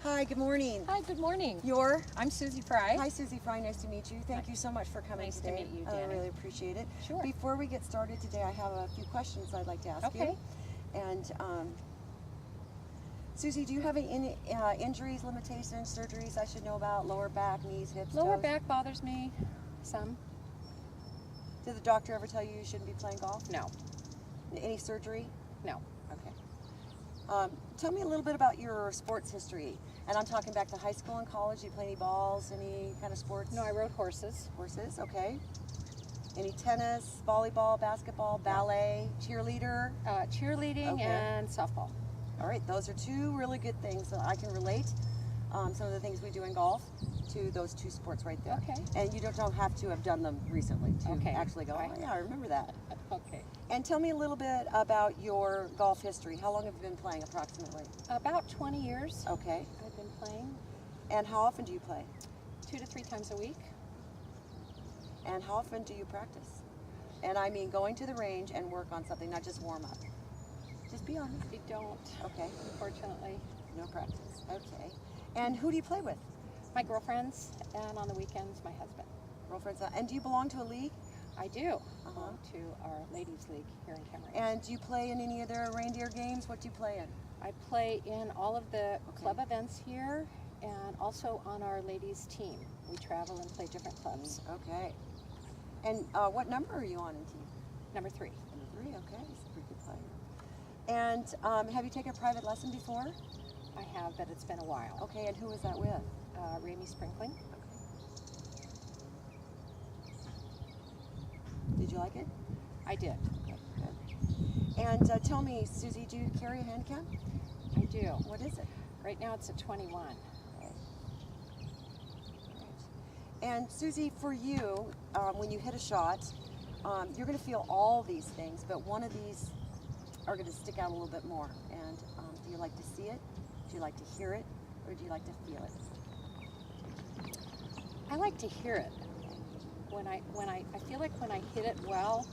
Hi, good morning. Hi, good morning. You're? I'm Susie Fry. Hi, Susie Fry. Nice to meet you. Thank you so much for coming Nice today. to meet you, I Danny. really appreciate it. Sure. Before we get started today, I have a few questions I'd like to ask you. Okay. And Susie, do you have any injuries, limitations, surgeries I should know about? Lower back, knees, hips, Lower toes? back bothers me some. Did the doctor ever tell you shouldn't be playing golf? No. Any surgery? No. Okay. Tell me a little bit about your sports history. And I'm talking back to high school and college. Do you play any balls, any kind of sports? No, I rode horses. Horses, okay. Any tennis, volleyball, basketball, ballet, cheerleader? Cheerleading Okay. and softball. All right, those are two really good things that I can relate. Some of the things we do in golf to those two sports right there. Okay. And you don't have to have done them recently to Okay. actually go, oh yeah, I remember that. Okay. And tell me a little bit about your golf history. How long have you been playing approximately? About 20 years Okay. I've been playing. And how often do you play? 2 to 3 times a week. And how often do you practice? And I mean going to the range and work on something, not just warm up. Just be honest. We don't, Okay. unfortunately. No practice. Okay. And who do you play with? My girlfriends, and on the weekends, my husband. Girlfriends. And do you belong to a league? I do Uh-huh. belong to our ladies' league here in Cameron. And do you play in any of their reindeer games? What do you play in? I play in all of the Okay. club events here and also on our ladies team. We travel and play different clubs. Okay. And what number are you on in team? Number 3. Number 3. Okay. He's a pretty good player. And have you taken a private lesson before? I have, but it's been a while. Okay. And who was that with? Ramey Sprinkling. Did you like it? I did. Okay. Good. And tell me, Susie, do you carry a handicap? I do. What is it? Right now it's a 21. Okay. Great. And Susie, for you, when you hit a shot, you're going to feel all these things, but one of these are going to stick out a little bit more. And do you like to see it? Do you like to hear it? Or do you like to feel it? I like to hear it. I feel like when I hit it well,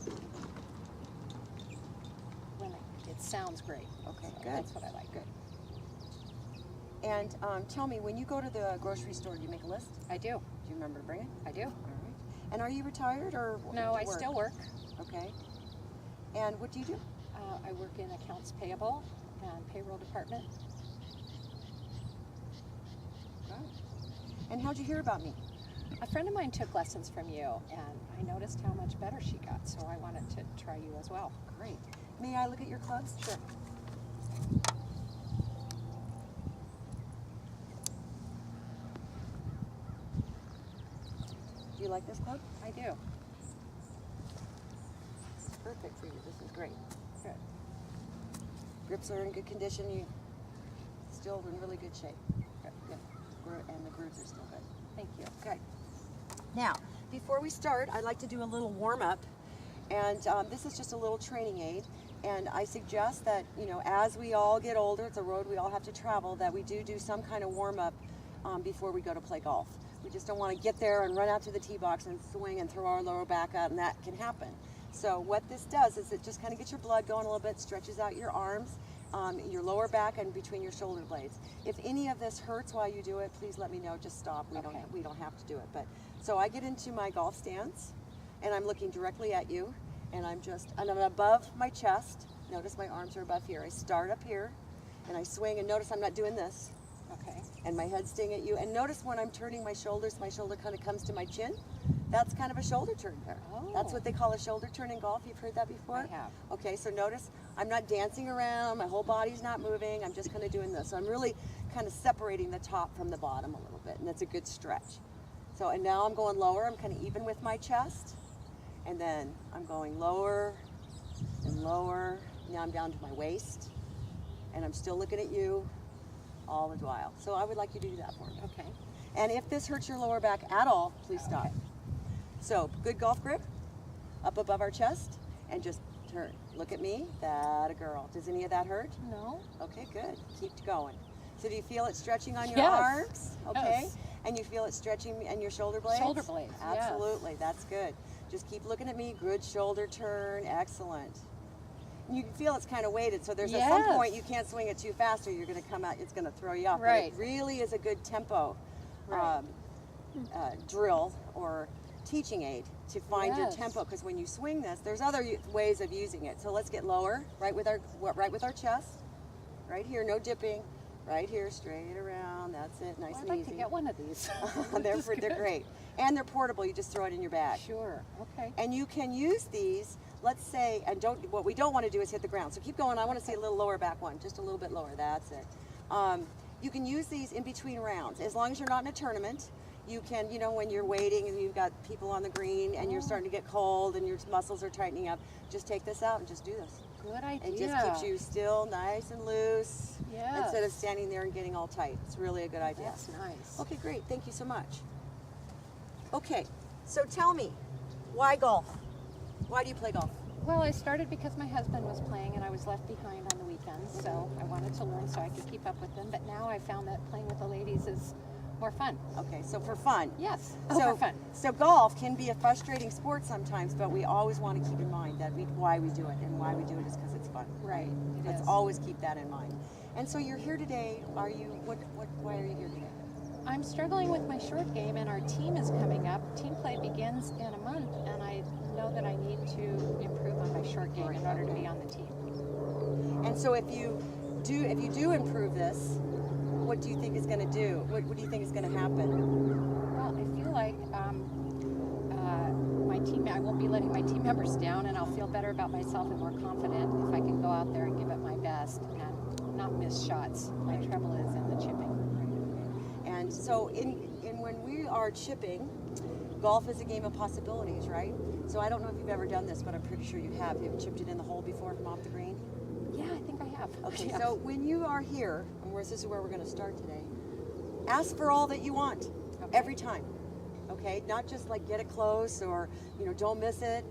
it sounds great. Okay, So good. That's what I like. Good. And tell me, when you go to the grocery store, do you make a list? I do. Do you remember to bring it? I do. All right. And are you retired or do No, you I still work. Okay. And what do you do? I work in accounts payable and payroll department. Good. And how'd you hear about me? A friend of mine took lessons from you, and I noticed how much better she got, so I wanted to try you as well. Great. May I look at your clubs? Sure. Do you like this club? I do. This is perfect for you. This is great. Good. Grips are in good condition. You still in really good shape. Good. Good. And the grooves are still good. Thank you. Okay. Now, before we start, I'd like to do a little warm-up. And this is just a little training aid. And I suggest that, you know, as we all get older, it's a road we all have to travel, that we do some kind of warm-up before we go to play golf. We just don't want to get there and run out to the tee box and swing and throw our lower back out, and that can happen. So what this does is it just kind of gets your blood going a little bit, stretches out your arms, your lower back, and between your shoulder blades. If any of this hurts while you do it, please let me know. Just stop. We don't have to do it. But so I get into my golf stance, and I'm looking directly at you, and I'm above my chest. Notice my arms are above here. I start up here, and I swing, and notice I'm not doing this. Okay. And my head's staying at you. And notice when I'm turning my shoulders, my shoulder kind of comes to my chin. That's kind of a shoulder turn there. Oh. That's what they call a shoulder turn in golf. You've heard that before? I have. Okay, so notice I'm not dancing around. My whole body's not moving. I'm just kind of doing this. So I'm really kind of separating the top from the bottom a little bit, and that's a good stretch. So, and now I'm going lower. I'm kind of even with my chest. And then I'm going lower and lower. Now I'm down to my waist. And I'm still looking at you all the while. So I would like you to do that for me. Okay. And if this hurts your lower back at all, please stop. Okay. So good golf grip, up above our chest, and just turn. Look at me, that a girl. Does any of that hurt? No. Okay, good. Keep going. So do you feel it stretching on your Yes. arms? Okay. Yes. And you feel it stretching in your shoulder blades? Shoulder blades, yes. Absolutely, that's good. Just keep looking at me, good shoulder turn, excellent. You can feel it's kind of weighted, so there's at Yes. some point you can't swing it too fast or you're going to come out, it's going to throw you off. Right. But it really is a good tempo Right. drill or teaching aid to find your Yes. tempo, because when you swing this, there's other ways of using it. So let's get lower, right with our chest, right here, no dipping, right here, straight around. That's it, nice Well, I'd and like easy. to get one of these. they're This is good. great, and they're portable. You just throw it in your bag. Sure. Okay. And you can use these, let's say, and what we don't want to do is hit the ground. So keep going. I want to see a little lower back one, just a little bit lower. That's it. You can use these in between rounds, as long as you're not in a tournament. You can, when you're waiting and you've got people on the green and you're starting to get cold and your muscles are tightening up, just take this out and just do this. Good idea. It just keeps you still, nice and loose, Yes. instead of standing there and getting all tight. It's really a good idea. That's nice. Okay, great. Thank you so much. Okay, so tell me, why golf? Why do you play golf? Well, I started because my husband was playing and I was left behind on the weekends, so I wanted to learn so I could keep up with them. But now I found that playing with the ladies is more fun. Okay, so for fun. Yes, So for fun. So golf can be a frustrating sport sometimes, but we always want to keep in mind that why we do it, and why we do it is because it's fun. Right, it Let's is. always keep that in mind. And so you're here today. Why are you here today? I'm struggling with my short game, and our team is coming up. Team play begins in a month, and I know that I need to improve on my short game in order to be on the team. And so if you do improve this, what do you think is going to do? What do you think is going to happen? Well, I feel like I won't be letting my team members down, and I'll feel better about myself and more confident if I can go out there and give it my best and not miss shots. My trouble is in the chipping. And so when we are chipping, golf is a game of possibilities, right? So I don't know if you've ever done this, but I'm pretty sure you have. You ever chipped it in the hole before from off the green? Yeah, I think I have. Okay, Yeah. so when you are here, and this is where we're going to start today, ask for all that you want every time. Okay, not just like get it close or don't miss it.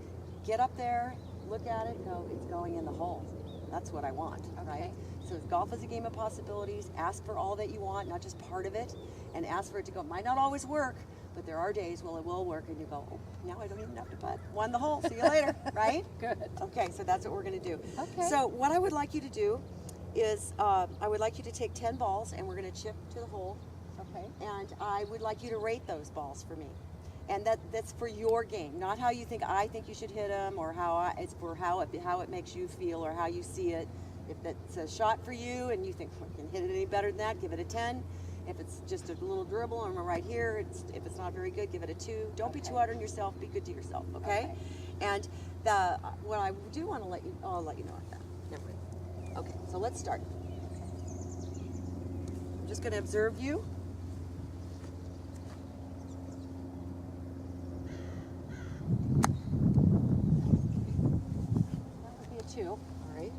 Get up there, look at it, go. It's going in the hole. That's what I want, right? So golf is a game of possibilities. Ask for all that you want, not just part of it, and ask for it to go. It might not always work, but there are days when it will work, and you go, oh, now I don't even have to putt. Won the hole. See you later, right? Good. Okay, so that's what we're going to do. Okay. So what I would like you to do is I would like you to take 10 balls, and we're going to chip to the hole. Okay. And I would like you to rate those balls for me. And that's for your game, not how you think I think you should hit them, or it's for how it makes you feel or how you see it. If it's a shot for you and you think I can hit it any better than that, give it a 10. If it's just a little dribble and we're right here, if it's not very good, give it a 2. Don't be too hard on yourself. Be good to yourself, okay? And what I do want to I'll let you know that. Never mind. Okay, so let's start. I'm just going to observe you. That would be a 2. All right.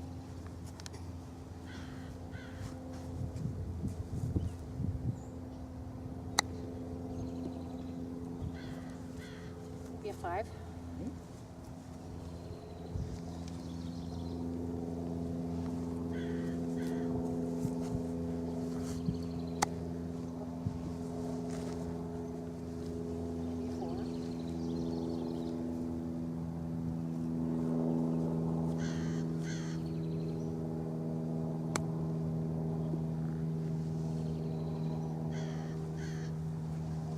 Be a 5. Maybe a 4.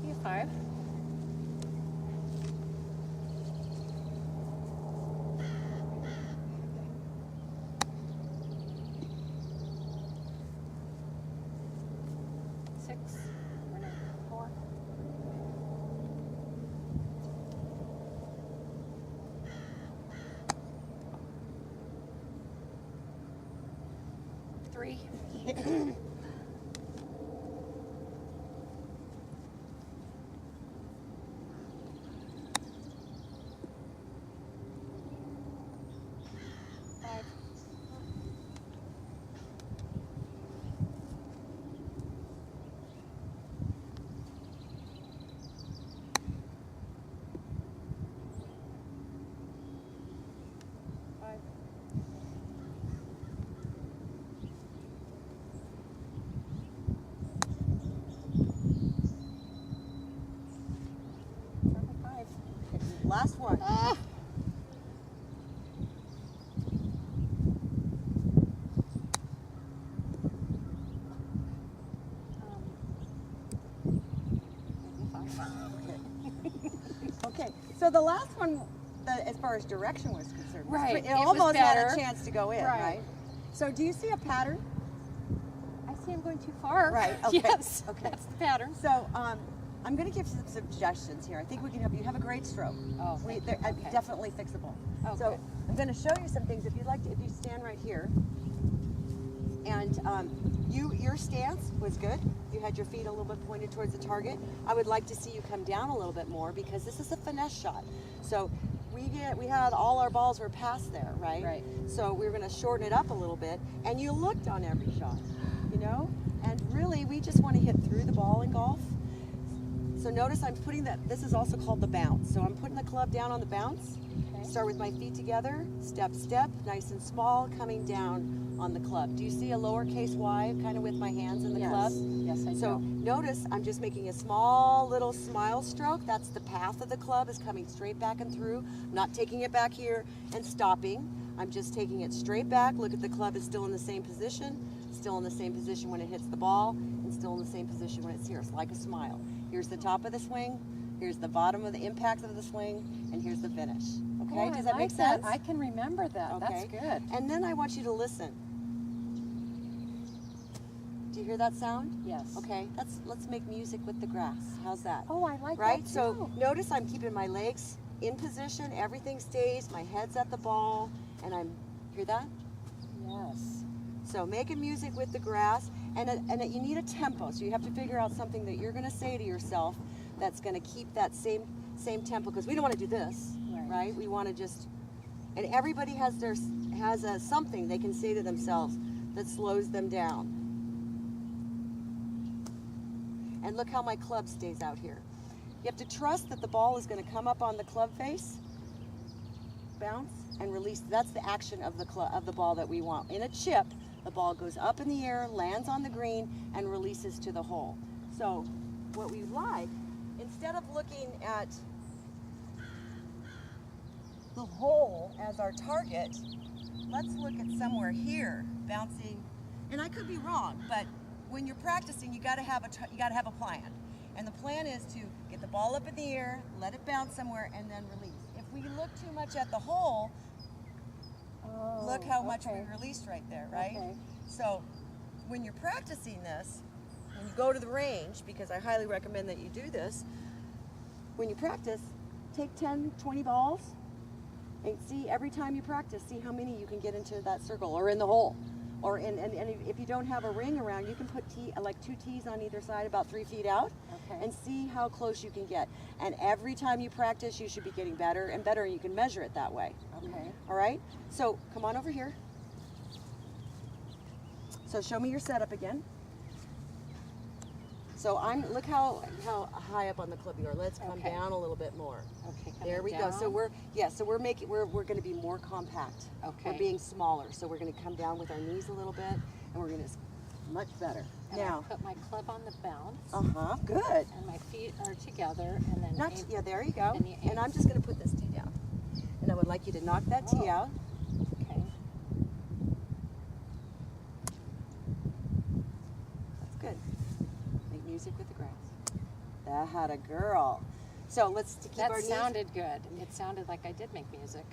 Maybe a 5. Six. Or no, 4. Three. So the last one, as far as direction was concerned, Right. it It was almost had better. a chance to go in, Right. right? So do you see a pattern? I see I'm going too far. Right, okay, Yes. okay. That's the pattern. So I'm going to give some suggestions here. I think we can help you. You have a great stroke. Oh, thank you. They're Okay. definitely fixable. Oh, so good. I'm going to show you some things. If you'd like to, if you stand right here, and your stance was good. You had your feet a little bit pointed towards the target. I would like to see you come down a little bit more because this is a finesse shot. So we had all our balls were past there, right? Right. So we were going to shorten it up a little bit, and you looked on every shot, you know. And really, we just want to hit through the ball in golf. So notice I'm putting that. This is also called the bounce. So I'm putting the club down on the bounce. Okay. Start with my feet together, step, step, nice and small, coming down on the club. Do you see a lowercase y kind of with my hands in the Yes. club? Yes, I So do. notice I'm just making a small little smile stroke. That's the path of the club is coming straight back and through. I'm not taking it back here and stopping. I'm just taking it straight back. Look at the club is still in the same position, still in the same position when it hits the ball, and still in the same position when it's here. It's like a smile. Here's the top of the swing, here's the bottom of the impact of the swing, and here's the finish. Okay, Oh, does I that make like that. sense? I can remember that. That's Okay. good. And then I want you to listen. Do you hear that sound? Yes. Okay, let's make music with the grass. How's that? Oh, I like Right? that So too. notice I'm keeping my legs in position, everything stays, my head's at the ball, and hear that? Yes. So making music with the grass, and you need a tempo, so you have to figure out something that you're gonna say to yourself that's gonna keep that same tempo, because we don't wanna do this, right? We wanna just, and everybody has something they can say to themselves that slows them down. And look how my club stays out here. You have to trust that the ball is going to come up on the club face, bounce, and release. That's the action of the ball that we want. In a chip, the ball goes up in the air, lands on the green, and releases to the hole. So what we like, instead of looking at the hole as our target, let's look at somewhere here, bouncing. And I could be wrong, but when you're practicing, you got to have a plan. And the plan is to get the ball up in the air, let it bounce somewhere, and then release. If we look too much at the hole, look how much we released right there, right? Okay. So when you're practicing this, when you go to the range, because I highly recommend that you do this, when you practice, take 10, 20 balls, and see every time you practice, see how many you can get into that circle or in the hole. Or and if you don't have a ring around, you can put like 2 tees on either side, about 3 feet out, and see how close you can get. And every time you practice, you should be getting better and better, and you can measure it that way. Okay. All right? So come on over here. So show me your setup again. So look how high up on the club you are. Let's come down a little bit more. Okay. There we go. So we're going to be more compact. Okay. We're being smaller. So we're going to come down with our knees a little bit, and we're going to much better. And Now, I put my club on the bounce. good. And my feet are together, and then Yeah, there you go. And you aim. And I'm just going to put this tee down, and I would like you to knock that tee out. Okay. That's good. Make music with the grass. That had a girl. So let's keep That our knees. sounded good. It sounded like I did make music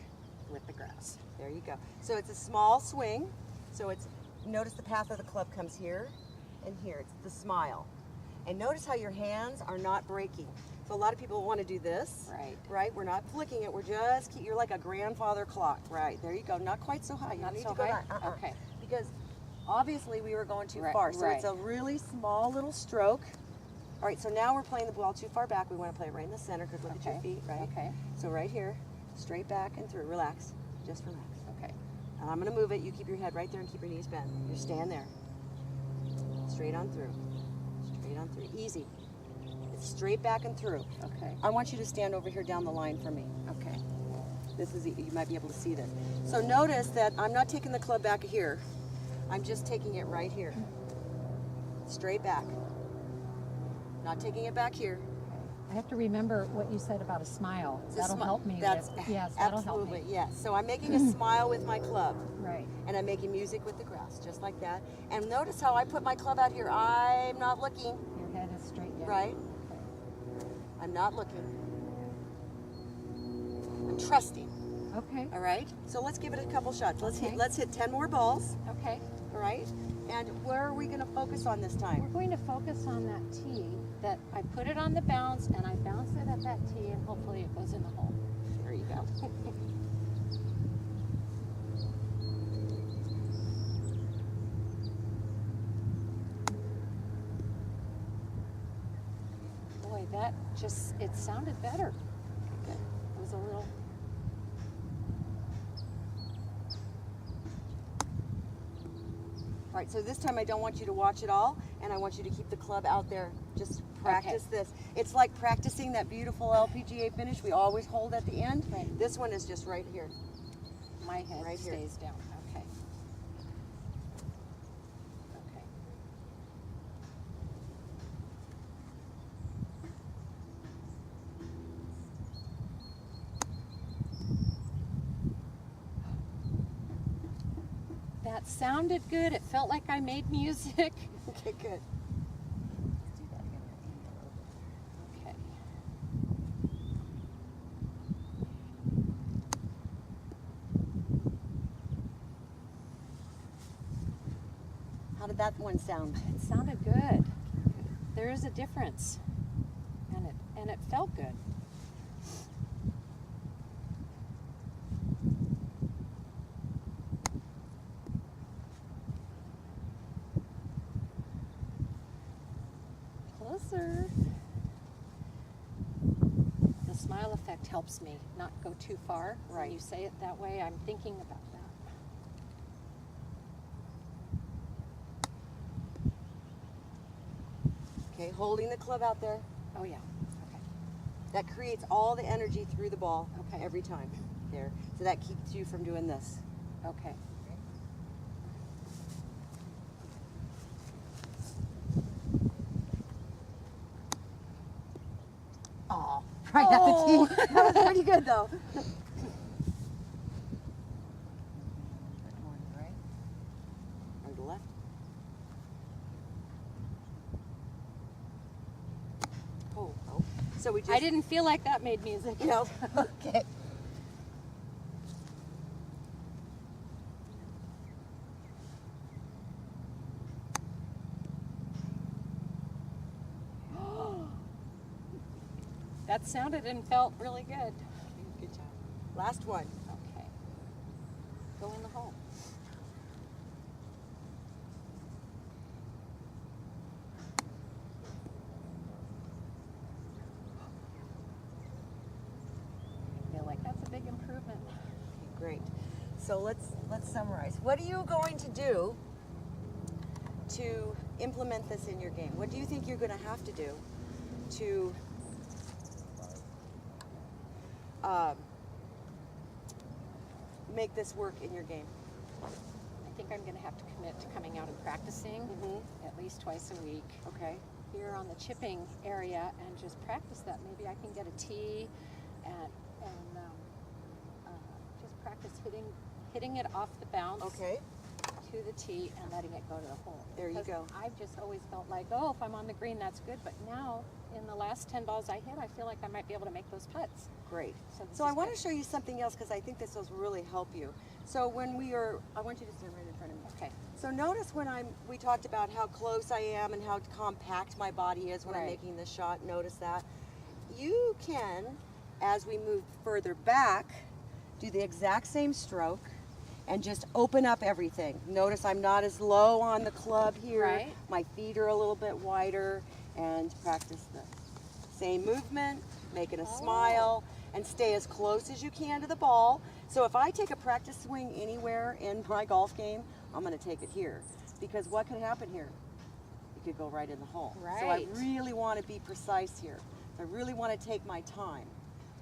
with the grass. There you go. So it's a small swing. So notice the path of the club comes here and here. It's the smile. And notice how your hands are not breaking. So a lot of people want to do this. Right. Right? We're not flicking it. You're like a grandfather clock. Right. There you go. Not quite so high. You Not don't need so to go high? that. Okay. Because obviously we were going too Right, far. So right. it's a really small little stroke. All right, so now we're playing the ball too far back. We want to play it right in the center because look at your feet, right? Okay. So right here, straight back and through. Relax. Just relax. Okay. And I'm going to move it. You keep your head right there and keep your knees bent. You stand there. Straight on through. Straight on through. Easy. It's straight back and through. Okay. I want you to stand over here down the line for me. Okay. You might be able to see this. So notice that I'm not taking the club back here. I'm just taking it right here. Straight back. Not taking it back here. I have to remember what you said about a smile. That'll help me. Yes, that'll help me. absolutely, yes. So I'm making a smile with my club. Right. And I'm making music with the grass, just like that. And notice how I put my club out here. I'm not looking, Your head is straight down. right? Okay. I'm not looking. trusting. Okay. All right. So let's give it a couple shots. Let's Okay. hit 10 more balls. Okay. All right. And where are we going to focus on this We're time? going to focus on that tee, that I put it on the bounce and I bounce it at that tee and hopefully it goes in the hole. There you go. Boy, that just, it sounded better. Okay. It was a little, All right, so this time I don't want you to watch it all, and I want you to keep the club out there. Just practice this. It's like practicing that beautiful LPGA finish we always hold at the end. Right. This one is just right here. my head Right here. stays down. Okay. Okay. That sounded good. It felt like I made music. Okay, good. Okay. How did that one sound? It sounded good. There is a difference. And it felt good. Closer. The smile effect helps me not go too far. Right. When you say it that way, I'm thinking about that. Okay, holding the club out there. Oh yeah. Okay. That creates all the energy through the ball Okay. every time. There. So that keeps you from doing this. Okay. Aw, right at the tee. That was pretty good though. Or to the left. Oh. So we just I didn't feel like that made music. No. Okay. That sounded and felt really good. Good job. Last one. Okay. Go in the hole. I feel like that's a big improvement. Okay, great. So let's summarize. What are you going to do to implement this in your game? What do you think you're going to have to do to make this work in your game? I think I'm going to have to commit to coming out and practicing at least twice a week. Okay. Here on the chipping area and just practice that. Maybe I can get a tee and just practice hitting it off the bounce Okay. to the tee and letting it go to the hole. There you Because go. I've just always felt like, oh, if I'm on the green, that's good. But now, in the last 10 balls I hit, I feel like I might be able to make those putts. Great. So this So I is want good. to show you something else because I think this will really help you. So when I want you to stand right in front of me. Okay. So notice when we talked about how close I am and how compact my body is when I'm Right. making the shot. Notice that. You can, as we move further back, do the exact same stroke and just open up everything. Notice I'm not as low on the club here. Right. My feet are a little bit wider, and practice the same movement, make it a smile, and stay as close as you can to the ball. So if I take a practice swing anywhere in my golf game, I'm going to take it here. Because what could happen here? You could go right in the hole. So I Right. really want to be precise here. I really want to take my time,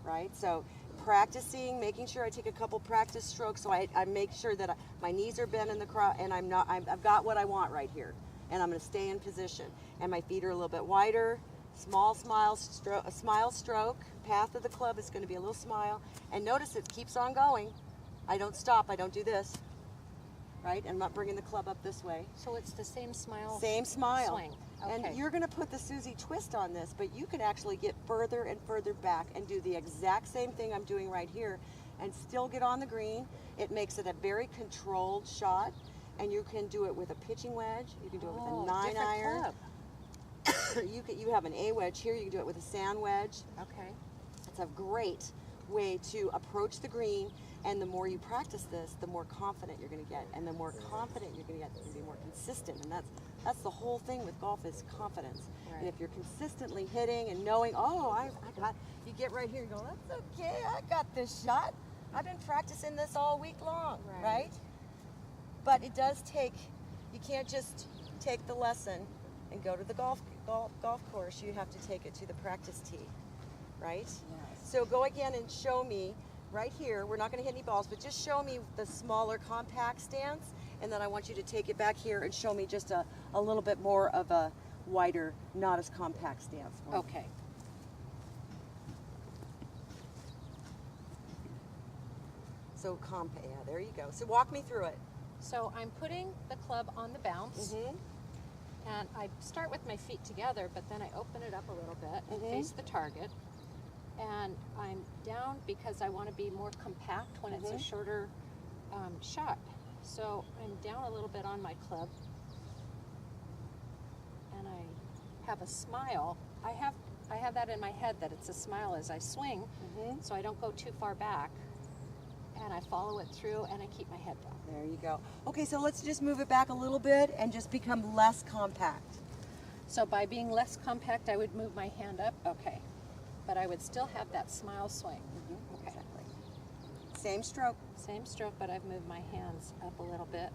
right? So practicing, making sure I take a couple practice strokes so I make sure that my knees are bent in the crowd and I've got what I want right here. And I'm going to stay in position. And my feet are a little bit wider. Small smile stroke. Path of the club is going to be a little smile. And notice it keeps on going. I don't stop. I don't do this. Right? I'm not bringing the club up this way. So it's the same smile. Same smile. Swing. Okay. And you're going to put the Susie twist on this, but you can actually get further and further back and do the exact same thing I'm doing right here and still get on the green. It makes it a very controlled shot, and you can do it with a pitching wedge. You can do it with a 9-iron. You have an A wedge here. You can do it with a sand wedge. Okay. It's a great way to approach the green, and the more you practice this, the more confident you're going to get, and the more confident you're going to get, you're going to be more consistent, and that's the whole thing with golf is confidence. Right. And if you're consistently hitting and knowing, oh, I got, you get right here and go, that's okay, I got this shot. I've been practicing this all week long, right? But it does take, you can't just take the lesson and go to the golf course. You have to take it to the practice tee, right? Yes. So go again and show me right here. We're not going to hit any balls, but just show me the smaller compact stance, and then I want you to take it back here and show me just a little bit more of a wider, not as compact stance. Okay. So compact, yeah, there you go. So walk me through it. So I'm putting the club on the bounce, and I start with my feet together, but then I open it up a little bit and face the target. And I'm down because I want to be more compact when it's a shorter shot. So I'm down a little bit on my club, and I have a smile. I have that in my head that it's a smile as I swing, so I don't go too far back. And I follow it through, and I keep my head down. There you go. Okay, so let's just move it back a little bit and just become less compact. So by being less compact, I would move my hand up. Okay. But I would still have that smile swing. Okay. Exactly. Same stroke. Same stroke, but I've moved my hands up a little bit.